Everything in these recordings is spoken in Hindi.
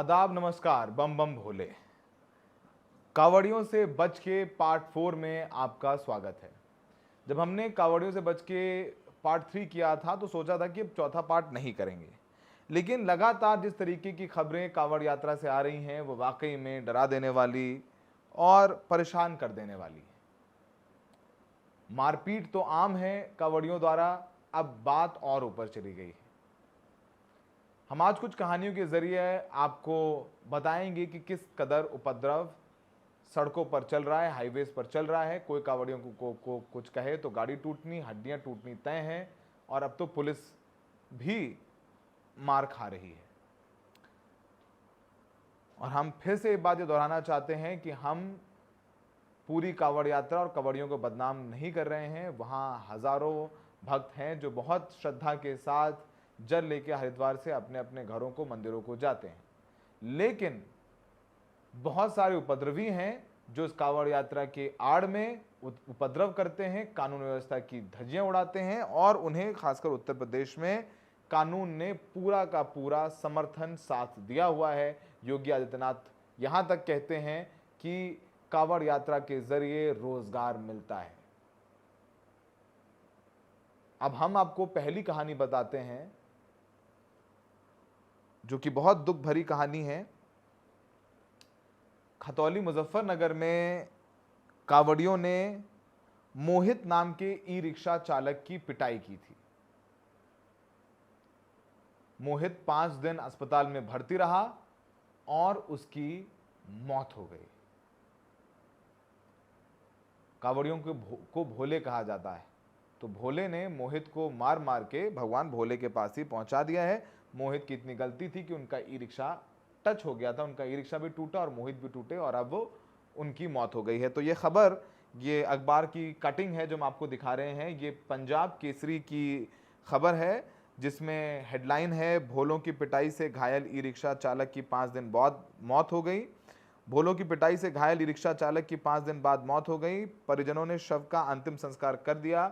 आदाब, नमस्कार, बम बम भोले। कावड़ियों से बच के पार्ट 4 में आपका स्वागत है। जब हमने कावड़ियों से बच के पार्ट 3 किया था तो सोचा था कि अब चौथा पार्ट नहीं करेंगे, लेकिन लगातार जिस तरीके की खबरें कावड़ यात्रा से आ रही हैं वो वाकई में डरा देने वाली और परेशान कर देने वाली है। मारपीट तो आम है कावड़ियों द्वारा, अब बात और ऊपर चली गई है। हम आज कुछ कहानियों के जरिए आपको बताएंगे कि किस कदर उपद्रव सड़कों पर चल रहा है, हाईवेज पर चल रहा है। कोई कावड़ियों को कुछ कहे तो गाड़ी टूटनी, हड्डियां टूटनी तय है, और अब तो पुलिस भी मार खा रही है। और हम फिर से एक बात ये दोहराना चाहते हैं कि हम पूरी कावड़ यात्रा और कावड़ियों को बदनाम नहीं कर रहे हैं। वहाँ हजारों भक्त हैं जो बहुत श्रद्धा के साथ जल लेके हरिद्वार से अपने अपने घरों को, मंदिरों को जाते हैं, लेकिन बहुत सारे उपद्रवी हैं जो इस कावड़ यात्रा के आड़ में उपद्रव करते हैं, कानून व्यवस्था की धज्जियां उड़ाते हैं, और उन्हें खासकर उत्तर प्रदेश में कानून ने पूरा का पूरा समर्थन साथ दिया हुआ है। योगी आदित्यनाथ यहां तक कहते हैं कि कावड़ यात्रा के जरिए रोजगार मिलता है। अब हम आपको पहली कहानी बताते हैं जो कि बहुत दुख भरी कहानी है। खतौली मुजफ्फरनगर में कावड़ियों ने मोहित नाम के ई रिक्शा चालक की पिटाई की थी। मोहित 5 दिन अस्पताल में भर्ती रहा और उसकी मौत हो गई। कावड़ियों को भोले कहा जाता है, तो भोले ने मोहित को मार मार के भगवान भोले के पास ही पहुंचा दिया है। मोहित की इतनी गलती थी कि उनका ई रिक्शा टच हो गया था, उनका ई रिक्शा भी टूटा और मोहित भी टूटे, और अब वो उनकी मौत हो गई है। तो ये खबर, ये अखबार की कटिंग है जो हम आपको दिखा रहे हैं। ये पंजाब केसरी की खबर है जिसमें हेडलाइन है, भोलों की पिटाई से घायल ई रिक्शा चालक की 5 दिन बाद मौत हो गई। भोलों की पिटाई से घायल ई रिक्शा चालक की 5 दिन बाद मौत हो गई। परिजनों ने शव का अंतिम संस्कार कर दिया।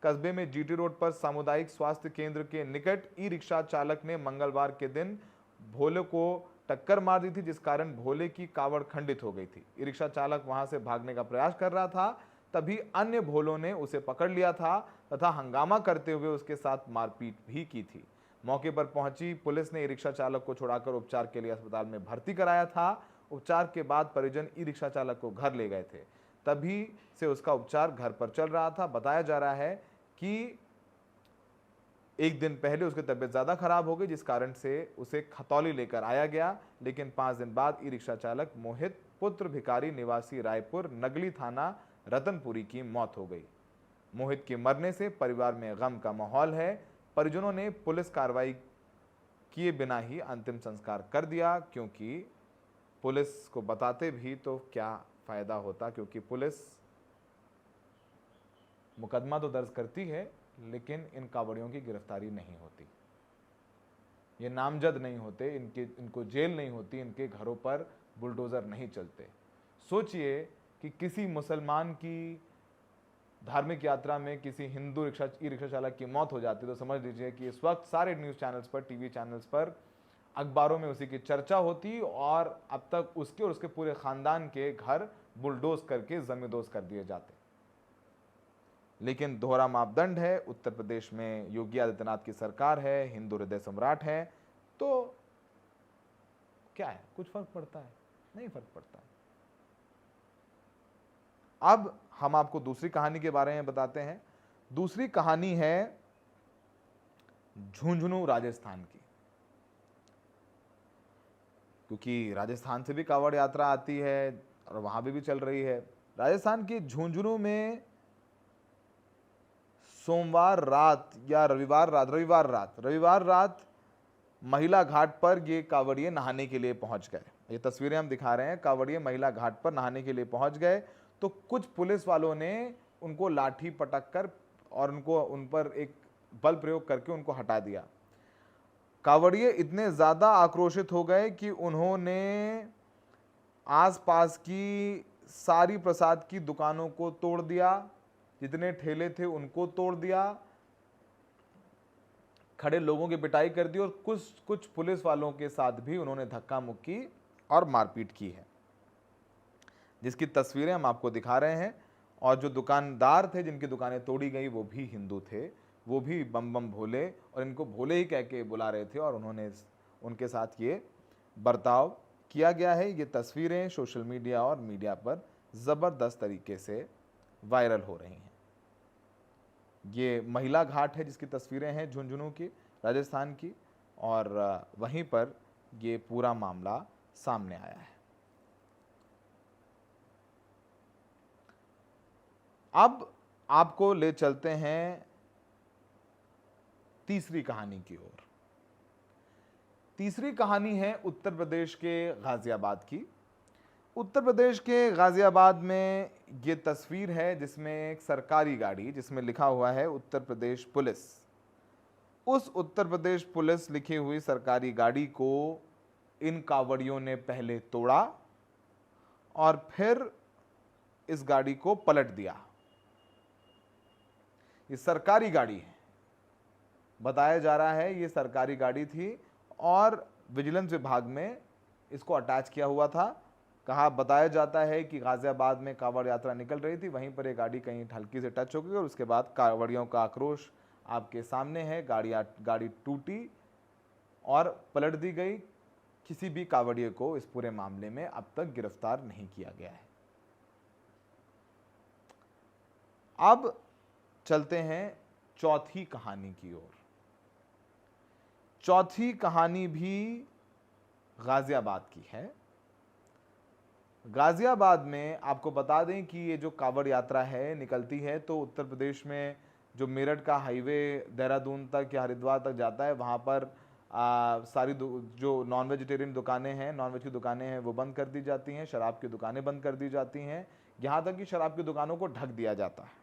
कस्बे में जीटी रोड पर सामुदायिक स्वास्थ्य केंद्र के निकट ई रिक्शा चालक ने मंगलवार के दिन भोले को टक्कर मार दी थी, जिस कारण भोले की कावड़ खंडित हो गई थी। ई रिक्शा चालक वहां से भागने का प्रयास कर रहा था, तभी अन्य भोलों ने उसे पकड़ लिया था तथा हंगामा करते हुए उसके साथ मारपीट भी की थी। मौके पर पहुंची पुलिस ने ई रिक्शा चालक को छुड़ाकर उपचार के लिए अस्पताल में भर्ती कराया था। उपचार के बाद परिजन ई रिक्शा चालक को घर ले गए थे, तभी से उसका उपचार घर पर चल रहा था। बताया जा रहा है कि एक दिन पहले उसकी तबीयत ज्यादा खराब हो गई, जिस कारण से उसे खतौली लेकर आया गया, लेकिन 5 दिन बाद ई रिक्शा चालक मोहित पुत्र भिकारी निवासी रायपुर नगली थाना रतनपुरी की मौत हो गई। मोहित के मरने से परिवार में गम का माहौल है। परिजनों ने पुलिस कार्रवाई किए बिना ही अंतिम संस्कार कर दिया, क्योंकि पुलिस को बताते भी तो क्या फायदा होता, क्योंकि पुलिस मुकदमा तो दर्ज करती है लेकिन इन कावड़ियों की गिरफ्तारी नहीं होती, ये नामजद नहीं होते, इनको जेल नहीं होती, इनके घरों पर बुलडोजर नहीं चलते। सोचिए कि किसी मुसलमान की धार्मिक यात्रा में किसी हिंदू ई रिक्शा चालक की मौत हो जाती तो समझ लीजिए कि इस वक्त सारे न्यूज़ चैनल्स पर, टीवी चैनल्स पर, अखबारों में उसी की चर्चा होती, और अब तक उसके और उसके पूरे खानदान के घर बुलडोज करके जमींदोज कर दिए जाते। लेकिन दोहरा मापदंड है, उत्तर प्रदेश में योगी आदित्यनाथ की सरकार है, हिंदू हृदय सम्राट है, तो क्या है, कुछ फर्क पड़ता है? नहीं फर्क पड़ता है। अब हम आपको दूसरी कहानी के बारे में बताते हैं। दूसरी कहानी है झुंझुनू राजस्थान की, क्योंकि राजस्थान से भी कावड़ यात्रा आती है और वहां भी चल रही है। राजस्थान की झुंझुनू में सोमवार रात या रविवार रात महिला घाट पर ये कावड़िए नहाने के लिए पहुंच गए। ये तस्वीरें हम दिखा रहे हैं, कावड़िए महिला घाट पर नहाने के लिए पहुंच गए तो कुछ पुलिस वालों ने उनको लाठी पटक कर और उन पर एक बल प्रयोग करके उनको हटा दिया। कावड़िए इतने ज्यादा आक्रोशित हो गए कि उन्होंने आसपास की सारी प्रसाद की दुकानों को तोड़ दिया, जितने ठेले थे उनको तोड़ दिया, खड़े लोगों की पिटाई कर दी और कुछ कुछ पुलिस वालों के साथ भी उन्होंने धक्का मुक्की और मारपीट की है, जिसकी तस्वीरें हम आपको दिखा रहे हैं। और जो दुकानदार थे जिनकी दुकानें तोड़ी गई वो भी हिंदू थे, वो भी बम बम भोले और इनको भोले ही कह के बुला रहे थे और उन्होंने उनके साथ ये बर्ताव किया गया है। ये तस्वीरें सोशल मीडिया और मीडिया पर ज़बरदस्त तरीके से वायरल हो रही हैं। ये महिला घाट है जिसकी तस्वीरें हैं झुंझुनू की, राजस्थान की, और वहीं पर ये पूरा मामला सामने आया है। अब आपको ले चलते हैं तीसरी कहानी की ओर। तीसरी कहानी है उत्तर प्रदेश के गाजियाबाद की। उत्तर प्रदेश के गाजियाबाद में ये तस्वीर है जिसमें एक सरकारी गाड़ी जिसमें लिखा हुआ है उत्तर प्रदेश पुलिस। उस उत्तर प्रदेश पुलिस लिखी हुई सरकारी गाड़ी को इन कावड़ियों ने पहले तोड़ा और फिर इस गाड़ी को पलट दिया। ये सरकारी गाड़ी है, बताया जा रहा है ये सरकारी गाड़ी थी और विजिलेंस विभाग में इसको अटैच किया हुआ था। बताया जाता है कि गाजियाबाद में कांवड़ यात्रा निकल रही थी, वहीं पर एक गाड़ी कहीं हल्की से टच हो गई और उसके बाद कांवड़ियों का आक्रोश आपके सामने है। गाड़ी टूटी और पलट दी गई। किसी भी कांवड़िए को इस पूरे मामले में अब तक गिरफ्तार नहीं किया गया है। अब चलते हैं चौथी कहानी की ओर। चौथी कहानी भी गाजियाबाद की है। गाजियाबाद में आपको बता दें कि ये जो कांवड़ यात्रा है निकलती है तो उत्तर प्रदेश में जो मेरठ का हाईवे देहरादून तक या हरिद्वार तक जाता है, वहाँ पर सारी जो नॉन वेजिटेरियन दुकानें हैं, नॉन वेज की दुकानें हैं, वो बंद कर दी जाती हैं, शराब की दुकानें बंद कर दी जाती हैं, यहाँ तक कि शराब की दुकानों को ढक दिया जाता है।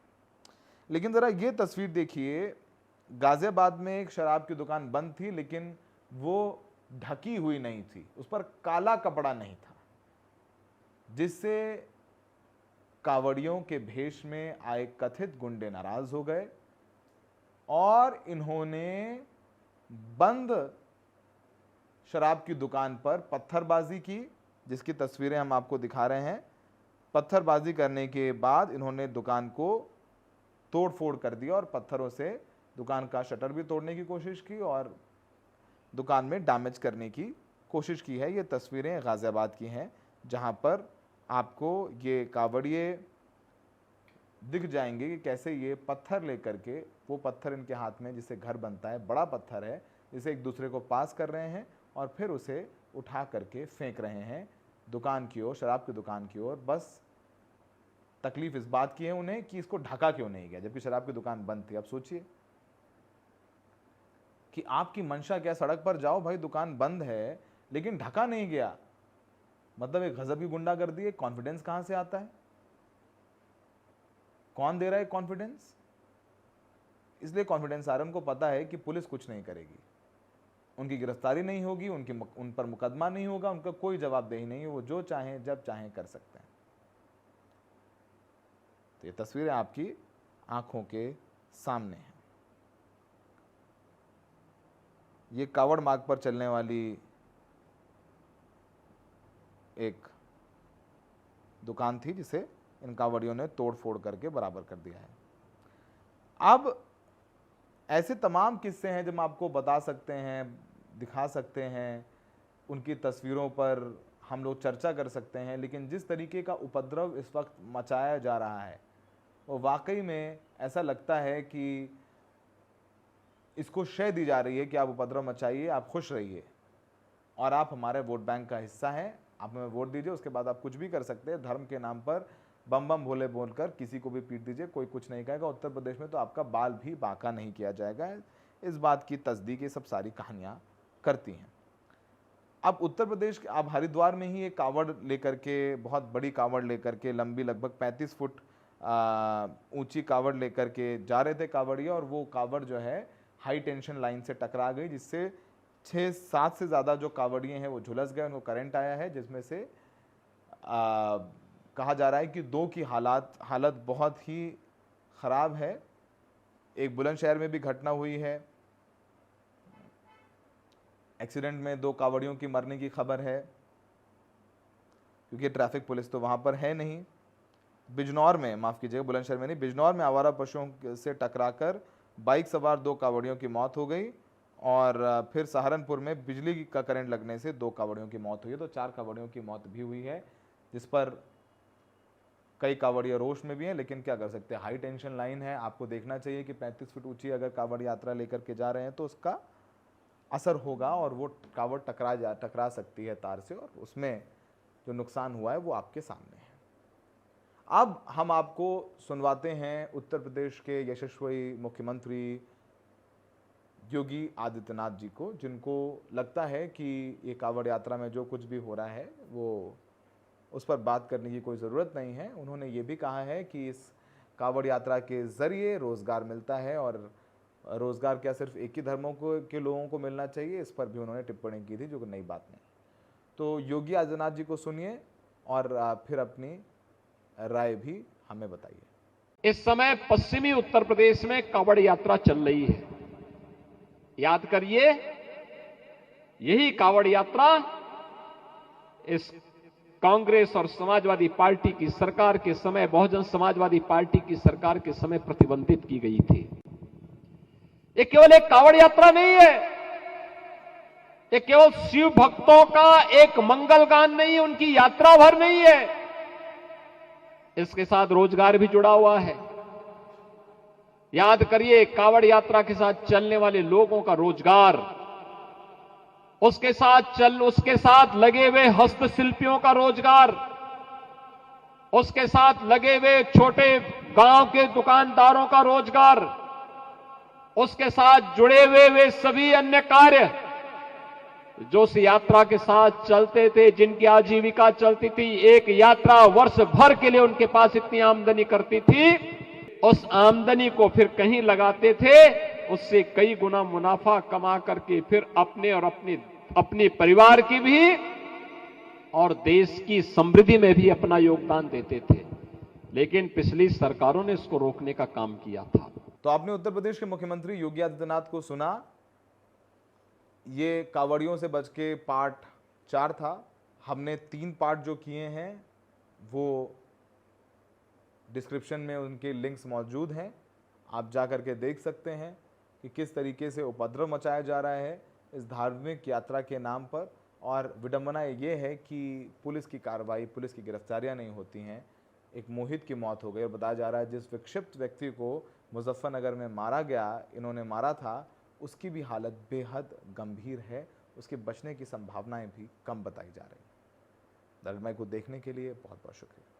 लेकिन ज़रा ये तस्वीर देखिए, गाजियाबाद में एक शराब की दुकान बंद थी लेकिन वो ढकी हुई नहीं थी, उस पर काला कपड़ा नहीं था, जिससे कांवड़ियों के भेष में आए कथित गुंडे नाराज हो गए और इन्होंने बंद शराब की दुकान पर पत्थरबाजी की, जिसकी तस्वीरें हम आपको दिखा रहे हैं। पत्थरबाजी करने के बाद इन्होंने दुकान को तोड़ फोड़ कर दिया और पत्थरों से दुकान का शटर भी तोड़ने की कोशिश की और दुकान में डैमेज करने की कोशिश की है। ये तस्वीरें गाजियाबाद की हैं जहां पर आपको ये कांवड़िए दिख जाएंगे कि कैसे ये पत्थर लेकर के, वो पत्थर इनके हाथ में जिससे घर बनता है, बड़ा पत्थर है, जिसे एक दूसरे को पास कर रहे हैं और फिर उसे उठा करके फेंक रहे हैं दुकान की ओर, शराब की दुकान की ओर। बस तकलीफ इस बात की है उन्हें कि इसको ढका क्यों नहीं गया, जबकि शराब की दुकान बंद थी। अब सोचिए कि आपकी मंशा क्या, सड़क पर जाओ भाई, दुकान बंद है लेकिन ढका नहीं गया, मतलब एक गजब की गुंडागर्दी है। कॉन्फिडेंस कहां से आता है, कौन दे रहा है कॉन्फिडेंस? इसलिए कॉन्फिडेंस आ रहा है, उनको पता है कि पुलिस कुछ नहीं करेगी, उनकी गिरफ्तारी नहीं होगी, उन पर मुकदमा नहीं होगा, उनका कोई जवाबदेही नहीं है, वो जो चाहें जब चाहें कर सकते हैं। तो ये तस्वीरें आपकी आंखों के सामने हैं। ये कावड़ मार्ग पर चलने वाली एक दुकान थी जिसे इन कांवड़ियों ने तोड़ फोड़ करके बराबर कर दिया है। अब ऐसे तमाम किस्से हैं जो हम आपको बता सकते हैं, दिखा सकते हैं, उनकी तस्वीरों पर हम लोग चर्चा कर सकते हैं, लेकिन जिस तरीके का उपद्रव इस वक्त मचाया जा रहा है वो वाकई में ऐसा लगता है कि इसको शय दी जा रही है कि आप उपद्रव मचाइए, आप खुश रहिए और आप हमारे वोट बैंक का हिस्सा हैं, आप हमें वोट दीजिए, उसके बाद आप कुछ भी कर सकते हैं। धर्म के नाम पर बम बम भोले बोलकर किसी को भी पीट दीजिए, कोई कुछ नहीं कहेगा। उत्तर प्रदेश में तो आपका बाल भी बांका नहीं किया जाएगा। इस बात की तस्दीक ये सब सारी कहानियाँ करती हैं। अब उत्तर प्रदेश के, अब हरिद्वार में ही एक कावड़ लेकर के, बहुत बड़ी कावड़ लेकर के, लंबी लगभग 35 फुट ऊंची कावड़ लेकर के जा रहे थे कावड़िया, और वो कावड़ जो है हाई टेंशन लाइन से टकरा गई, जिससे 6-7 से ज़्यादा जो कावड़िए हैं वो झुलस गए, उनको करंट आया है, जिसमें से कहा जा रहा है कि 2 की हालत बहुत ही ख़राब है। एक बुलंदशहर में भी घटना हुई है एक्सीडेंट में 2 कांवड़ियों की मरने की खबर है, क्योंकि ट्रैफिक पुलिस तो वहां पर है नहीं। बिजनौर में, माफ कीजिएगा, बुलंदशहर में नहीं, बिजनौर में आवारा पशुओं से टकराकर बाइक सवार 2 कांवड़ियों की मौत हो गई। और फिर सहारनपुर में बिजली का करंट लगने से 2 कांवड़ियों की मौत हुई है। तो 4 कांवड़ियों की मौत भी हुई है, जिस पर कई कांवड़िया रोष में भी हैं, लेकिन क्या कर सकते हैं, हाई टेंशन लाइन है। आपको देखना चाहिए कि 35 फीट ऊंची अगर कांवड़ यात्रा लेकर के जा रहे हैं तो उसका असर होगा और वो कांवड़ टकरा सकती है तार से, और उसमें जो नुकसान हुआ है वो आपके सामने है। अब हम आपको सुनवाते हैं उत्तर प्रदेश के यशस्वी मुख्यमंत्री योगी आदित्यनाथ जी को, जिनको लगता है कि ये कांवड़ यात्रा में जो कुछ भी हो रहा है वो उस पर बात करने की कोई ज़रूरत नहीं है। उन्होंने ये भी कहा है कि इस कांवड़ यात्रा के ज़रिए रोज़गार मिलता है, और रोज़गार क्या सिर्फ एक ही धर्मों के लोगों को मिलना चाहिए, इस पर भी उन्होंने टिप्पणी की थी, जो कि नई बात नहीं। तो योगी आदित्यनाथ जी को सुनिए और फिर अपनी राय भी हमें बताइए। इस समय पश्चिमी उत्तर प्रदेश में कांवड़ यात्रा चल रही है। याद करिए, यही कांवड़ यात्रा इस कांग्रेस और समाजवादी पार्टी की सरकार के समय, बहुजन समाजवादी पार्टी की सरकार के समय प्रतिबंधित की गई थी। ये केवल एक कांवड़ यात्रा नहीं है, ये केवल शिव भक्तों का एक मंगल गान नहीं है, उनकी यात्रा भर नहीं है, इसके साथ रोजगार भी जुड़ा हुआ है। याद करिए, कांवड़ यात्रा के साथ चलने वाले लोगों का रोजगार, उसके साथ लगे हुए हस्तशिल्पियों का रोजगार, उसके साथ लगे हुए छोटे गांव के दुकानदारों का रोजगार, उसके साथ जुड़े हुए वे सभी अन्य कार्य जो इस यात्रा के साथ चलते थे, जिनकी आजीविका चलती थी, एक यात्रा वर्ष भर के लिए उनके पास इतनी आमदनी करती थी, उस आमदनी को फिर कहीं लगाते थे, उससे कई गुना मुनाफा कमा करके फिर अपने और अपने परिवार की भी और देश की समृद्धि में भी अपना योगदान देते थे। लेकिन पिछली सरकारों ने इसको रोकने का काम किया था। तो आपने उत्तर प्रदेश के मुख्यमंत्री योगी आदित्यनाथ को सुना। ये कांवड़ियों से बच के पार्ट 4 था। हमने 3 पार्ट जो किए हैं वो डिस्क्रिप्शन में उनके लिंक्स मौजूद हैं, आप जा करके देख सकते हैं कि किस तरीके से उपद्रव मचाया जा रहा है इस धार्मिक यात्रा के नाम पर। और विडंबना ये है कि पुलिस की कार्रवाई, पुलिस की गिरफ्तारियां नहीं होती हैं। एक मोहित की मौत हो गई और बताया जा रहा है जिस विक्षिप्त व्यक्ति को मुजफ्फरनगर में मारा गया, इन्होंने मारा था, उसकी भी हालत बेहद गंभीर है, उसके बचने की संभावनाएं भी कम बताई जा रही हैं। दर्द को देखने के लिए बहुत बहुत शुक्रिया।